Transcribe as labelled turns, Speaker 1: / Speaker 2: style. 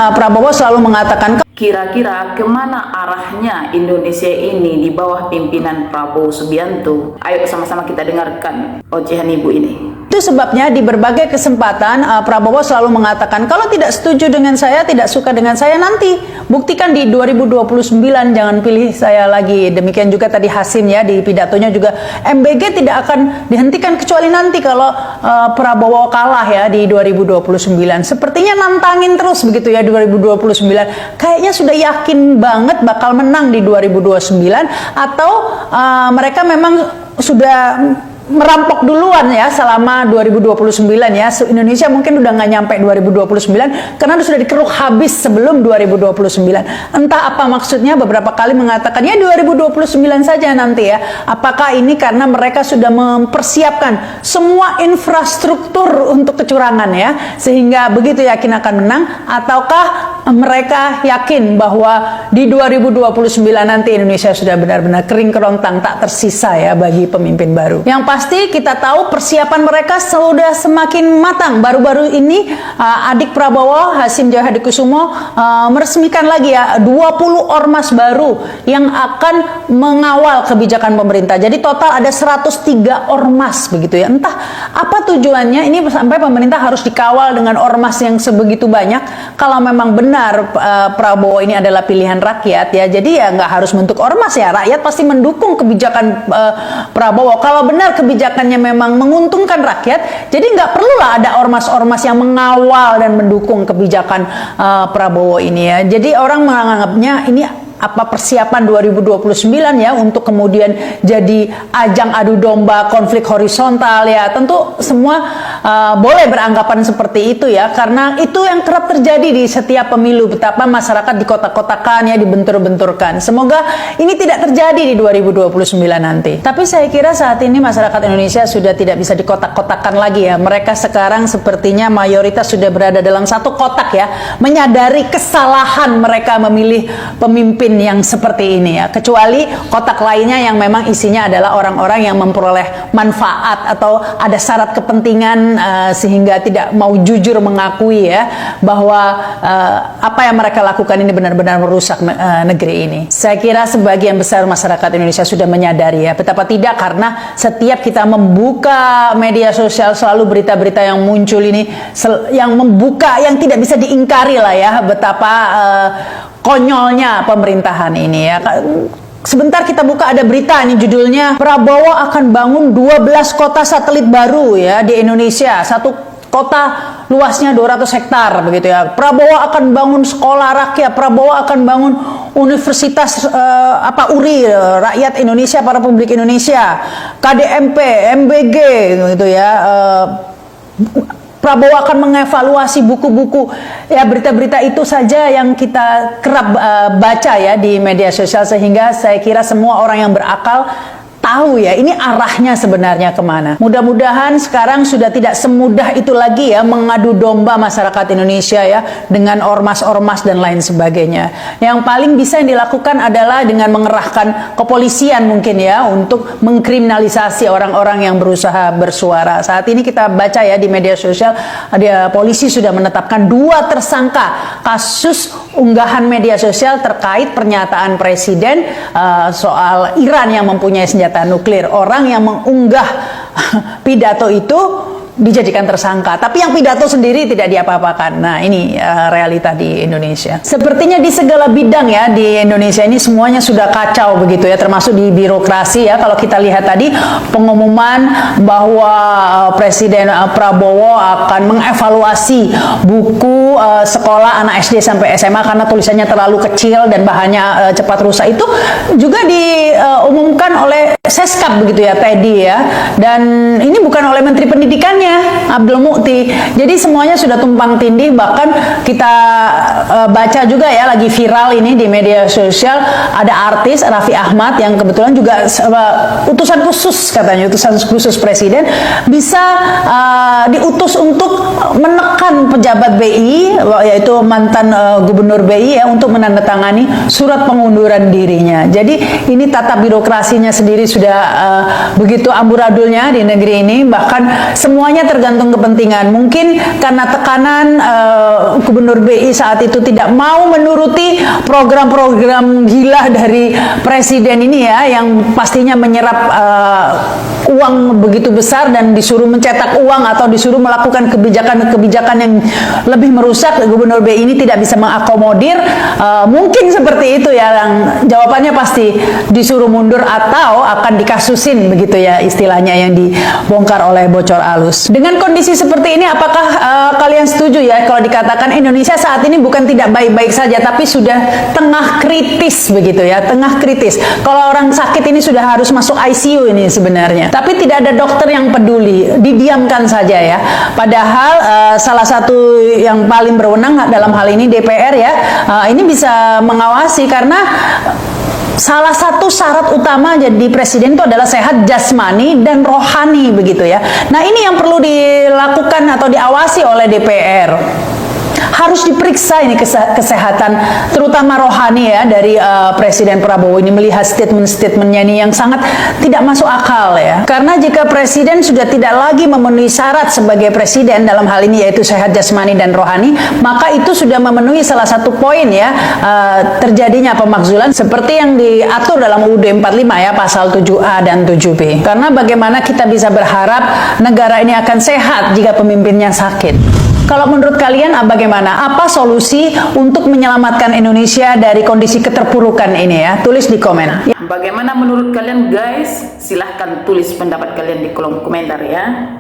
Speaker 1: Prabowo selalu mengatakan,
Speaker 2: kira-kira kemana arahnya Indonesia ini di bawah pimpinan Prabowo Subianto? Ayo sama-sama kita dengarkan ocehan ibu ini.
Speaker 1: itu sebabnya di berbagai kesempatan Prabowo selalu mengatakan, kalau tidak setuju dengan saya, tidak suka dengan saya, nanti buktikan di 2029, jangan pilih saya lagi. Demikian juga tadi Hasim ya, di pidatonya juga, MBG tidak akan dihentikan kecuali nanti kalau Prabowo kalah ya di 2029. Sepertinya nantangin terus begitu ya 2029. Kayaknya sudah yakin banget bakal menang di 2029, atau mereka memang sudah merampok duluan ya selama 2029 ya. Indonesia mungkin udah nggak nyampe 2029 karena sudah dikeruk habis sebelum 2029. Entah apa maksudnya, beberapa kali mengatakan ya 2029 saja nanti ya. Apakah ini karena mereka sudah mempersiapkan semua infrastruktur untuk kecurangan ya, sehingga begitu yakin akan menang, ataukah mereka yakin bahwa di 2029 nanti Indonesia sudah benar-benar kering kerontang, tak tersisa ya bagi pemimpin baru. Yang pasti kita tahu persiapan mereka sudah semakin matang. Baru-baru ini adik Prabowo, Hasim Joyo Hadikusumo, meresmikan lagi ya 20 ormas baru yang akan mengawal kebijakan pemerintah. Jadi total ada 103 ormas begitu ya. Entah apa tujuannya ini sampai pemerintah harus dikawal dengan ormas yang sebegitu banyak. Kalau memang benar Prabowo ini adalah pilihan rakyat ya, jadi ya nggak harus bentuk ormas ya, rakyat pasti mendukung kebijakan Prabowo. Kalau benar kebijakannya memang menguntungkan rakyat, jadi nggak perlulah ada ormas-ormas yang mengawal dan mendukung kebijakan Prabowo ini ya. Jadi orang menganggapnya ini apa persiapan 2029 ya untuk kemudian jadi ajang adu domba konflik horizontal ya. Tentu semua boleh beranggapan seperti itu ya, karena itu yang kerap terjadi di setiap pemilu, betapa masyarakat dikotak-kotakan ya, dibentur-benturkan. Semoga ini tidak terjadi di 2029 nanti. Tapi saya kira saat ini masyarakat Indonesia sudah tidak bisa dikotak-kotakan lagi ya. Mereka sekarang sepertinya mayoritas sudah berada dalam satu kotak ya, menyadari kesalahan mereka memilih pemimpin yang seperti ini ya, kecuali kotak lainnya yang memang isinya adalah orang-orang yang memperoleh manfaat atau ada syarat kepentingan sehingga tidak mau jujur mengakui ya bahwa apa yang mereka lakukan ini benar-benar merusak negeri ini. Saya kira sebagian besar masyarakat Indonesia sudah menyadari ya, betapa tidak, karena setiap kita membuka media sosial selalu berita-berita yang muncul ini yang membuka, yang tidak bisa diingkari lah ya, betapa konyolnya pemerintahan ini ya. Sebentar kita buka ada berita ini judulnya, Prabowo akan bangun 12 kota satelit baru ya di Indonesia. Satu kota luasnya 200 hektar begitu ya. Prabowo akan bangun sekolah rakyat, Prabowo akan bangun universitas URI, rakyat Indonesia, para publik Indonesia, KDMP, MBG gitu ya. Prabowo akan mengevaluasi buku-buku ya, berita-berita itu saja yang kita kerap baca ya di media sosial, sehingga saya kira semua orang yang berakal tahu ya ini arahnya sebenarnya kemana. Mudah-mudahan sekarang sudah tidak semudah itu lagi ya mengadu domba masyarakat Indonesia ya dengan ormas-ormas dan lain sebagainya. Yang paling bisa yang dilakukan adalah dengan mengerahkan kepolisian mungkin ya untuk mengkriminalisasi orang-orang yang berusaha bersuara. Saat ini kita baca ya di media sosial, ada polisi sudah menetapkan 2 tersangka kasus unggahan media sosial terkait pernyataan presiden soal Iran yang mempunyai senjata nuklir. Orang yang mengunggah pidato itu dijadikan tersangka, tapi yang pidato sendiri tidak diapa-apakan. Nah ini realita di Indonesia. Sepertinya di segala bidang ya di Indonesia ini semuanya sudah kacau begitu ya, termasuk di birokrasi ya. Kalau kita lihat tadi pengumuman bahwa Presiden Prabowo akan mengevaluasi buku sekolah anak SD sampai SMA karena tulisannya terlalu kecil dan bahannya cepat rusak, itu juga diumumkan oleh Seskap begitu ya, Teddy ya. Dan ini bukan oleh Menteri Pendidikannya, Abdul Mukti. Jadi semuanya sudah tumpang tindih. Bahkan kita baca juga ya, lagi viral ini di media sosial, ada artis Raffi Ahmad yang kebetulan juga utusan khusus, katanya utusan khusus presiden, bisa diutus untuk menekan pejabat BI, yaitu mantan gubernur BI ya, untuk menandatangani surat pengunduran dirinya. Jadi ini tata birokrasinya sendiri sudah begitu amburadulnya di negeri ini. Bahkan semuanya tergantung kepentingan. Mungkin karena tekanan Gubernur BI saat saat itu tidak mau menuruti program-program gila dari presiden ini ya, yang pastinya menyerap uang begitu besar dan disuruh mencetak uang atau disuruh melakukan kebijakan-kebijakan yang lebih merusak, Gubernur BI ini tidak bisa mengakomodir. Mungkin seperti itu ya, yang jawabannya pasti disuruh mundur atau akan dikasusin begitu ya istilahnya yang dibongkar oleh bocor alus. Dengan kondisi seperti ini, apakah kalian setuju ya kalau dikatakan Indonesia saat ini bukan tidak baik-baik saja, tapi sudah tengah kritis begitu ya, tengah kritis. Kalau orang sakit ini sudah harus masuk ICU ini sebenarnya, tapi tidak ada dokter yang peduli, didiamkan saja ya. Padahal salah satu yang paling berwenang dalam hal ini DPR ya, ini bisa mengawasi, karena salah satu syarat utama jadi presiden itu adalah sehat jasmani dan rohani begitu ya. Nah, ini yang perlu dilakukan atau diawasi oleh DPR. Harus diperiksa ini kesehatan terutama rohani ya dari Presiden Prabowo ini, melihat statement-statementnya ini yang sangat tidak masuk akal ya. Karena jika presiden sudah tidak lagi memenuhi syarat sebagai presiden dalam hal ini yaitu sehat jasmani dan rohani, maka itu sudah memenuhi salah satu poin ya terjadinya pemakzulan seperti yang diatur dalam UUD 45 ya, pasal 7A dan 7B. Karena bagaimana kita bisa berharap negara ini akan sehat jika pemimpinnya sakit? Kalau menurut kalian bagaimana? Apa solusi untuk menyelamatkan Indonesia dari kondisi keterpurukan ini ya? Tulis di komen.
Speaker 2: Bagaimana menurut kalian guys? Silahkan tulis pendapat kalian di kolom komentar ya.